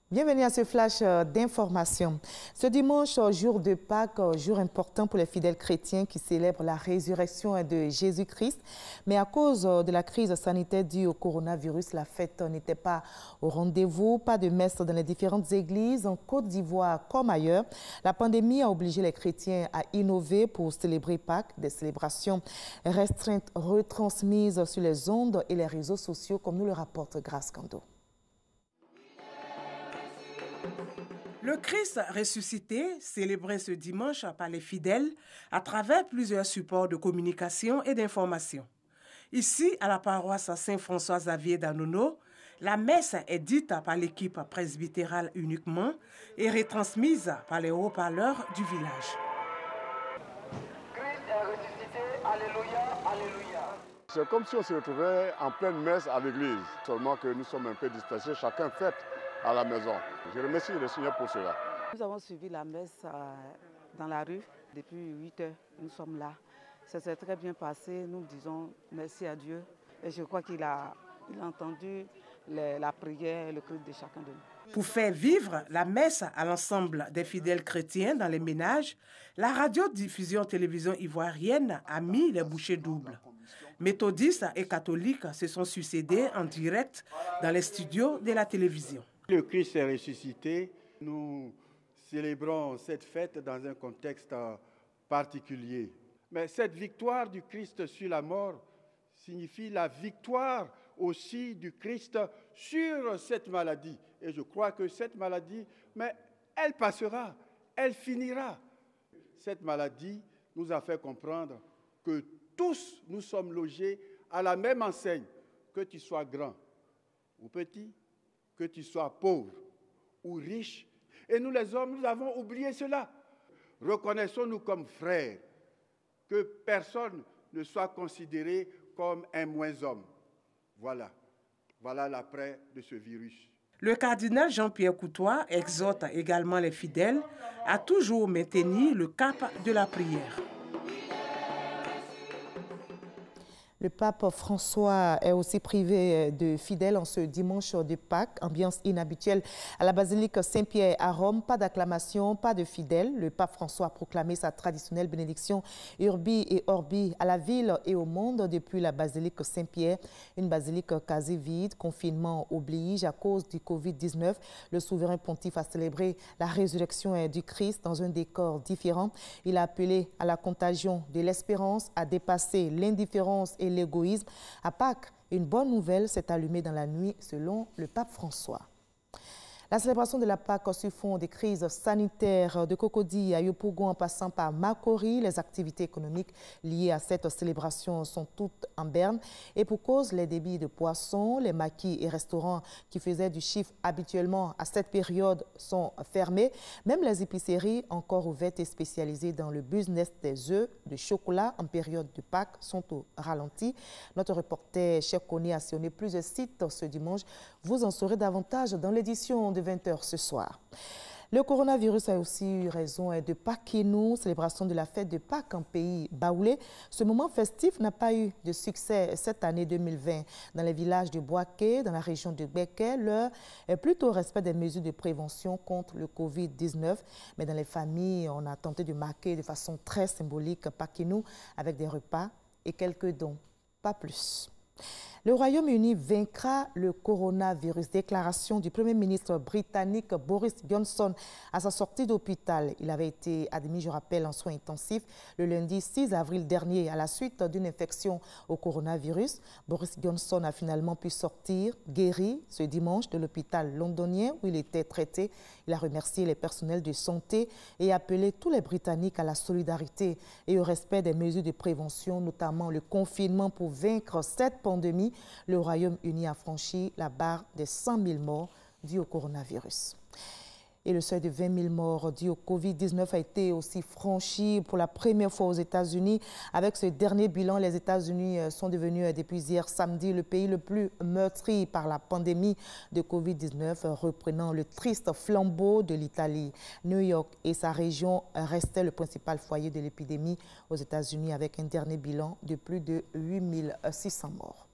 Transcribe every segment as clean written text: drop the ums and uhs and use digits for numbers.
Bienvenue à ce flash d'information. Ce dimanche, jour de Pâques, jour important pour les fidèles chrétiens qui célèbrent la résurrection de Jésus-Christ. Mais à cause de la crise sanitaire due au coronavirus, la fête n'était pas au rendez-vous. Pas de messe dans les différentes églises en Côte d'Ivoire comme ailleurs. La pandémie a obligé les chrétiens à innover pour célébrer Pâques. Des célébrations restreintes retransmises sur les ondes et les réseaux sociaux, comme nous le rapporte Grace Kando. Le Christ ressuscité, célébré ce dimanche par les fidèles à travers plusieurs supports de communication et d'information. Ici, à la paroisse Saint-François-Xavier d'Anono, la messe est dite par l'équipe presbytérale uniquement et retransmise par les haut-parleurs du village. Christ est ressuscité, alléluia, alléluia. C'est comme si on se retrouvait en pleine messe à l'église, seulement que nous sommes un peu dispersés, chacun fête à la maison. Je remercie le Seigneur pour cela. Nous avons suivi la messe dans la rue depuis 8 heures. Nous sommes là. Ça s'est très bien passé. Nous disons merci à Dieu. Et je crois qu'il a entendu la prière et le cri de chacun de nous. Pour faire vivre la messe à l'ensemble des fidèles chrétiens dans les ménages, la radiodiffusion télévision ivoirienne a mis les bouchées doubles. Méthodistes et catholiques se sont succédés en direct dans les studios de la télévision. Le Christ est ressuscité. Nous célébrons cette fête dans un contexte particulier. Mais cette victoire du Christ sur la mort signifie la victoire aussi du Christ sur cette maladie. Et je crois que cette maladie, mais elle passera, elle finira. Cette maladie nous a fait comprendre que tous nous sommes logés à la même enseigne, que tu sois grand ou petit, que tu sois pauvre ou riche. Et nous les hommes, nous avons oublié cela. Reconnaissons-nous comme frères, que personne ne soit considéré comme un moins-homme. Voilà l'après de ce virus. Le cardinal Jean-Pierre Coutois exhorte également les fidèles à toujours maintenir le cap de la prière. Le pape François est aussi privé de fidèles en ce dimanche de Pâques. Ambiance inhabituelle à la basilique Saint-Pierre à Rome. Pas d'acclamation, pas de fidèles. Le pape François a proclamé sa traditionnelle bénédiction Urbi et Orbi à la ville et au monde depuis la basilique Saint-Pierre. Une basilique quasi vide, confinement oblige à cause du Covid-19. Le souverain pontife a célébré la résurrection du Christ dans un décor différent. Il a appelé à la contagion de l'espérance, à dépasser l'indifférence et l'égoïsme. À Pâques, une bonne nouvelle s'est allumée dans la nuit, selon le pape François. La célébration de la Pâques sur fond des crises sanitaires de Cocody à Yopougon en passant par Makori, les activités économiques liées à cette célébration sont toutes en berne. Et pour cause, les débits de poissons, les maquis et restaurants qui faisaient du chiffre habituellement à cette période sont fermés. Même les épiceries encore ouvertes et spécialisées dans le business des œufs, de chocolat en période de Pâques sont au ralenti. Notre reporter Cheikh Kone a sillonné plusieurs sites ce dimanche. Vous en saurez davantage dans l'édition de 20h ce soir. Le coronavirus a aussi eu raison de Pakinou, célébration de la fête de Pâques en pays baoulé. Ce moment festif n'a pas eu de succès cette année 2020. Dans les villages de Boaké, dans la région de Béké, l'heure est plutôt au respect des mesures de prévention contre le Covid-19. Mais dans les familles, on a tenté de marquer de façon très symbolique Pakinou avec des repas et quelques dons, pas plus. Le Royaume-Uni vaincra le coronavirus. Déclaration du Premier ministre britannique Boris Johnson à sa sortie d'hôpital. Il avait été admis, je rappelle, en soins intensifs le lundi 6 avril dernier à la suite d'une infection au coronavirus. Boris Johnson a finalement pu sortir guéri ce dimanche de l'hôpital londonien où il était traité. Il a remercié les personnels de santé et appelé tous les Britanniques à la solidarité et au respect des mesures de prévention, notamment le confinement pour vaincre cette pandémie. Le Royaume-Uni a franchi la barre des 100 000 morts dus au coronavirus. Et le seuil de 20 000 morts dus au Covid-19 a été aussi franchi pour la première fois aux États-Unis. Avec ce dernier bilan, les États-Unis sont devenus depuis hier samedi le pays le plus meurtri par la pandémie de Covid-19, reprenant le triste flambeau de l'Italie. New York et sa région restaient le principal foyer de l'épidémie aux États-Unis avec un dernier bilan de plus de 8 600 morts.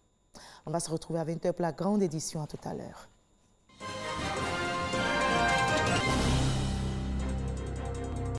On va se retrouver à 20h pour la grande édition. À tout à l'heure.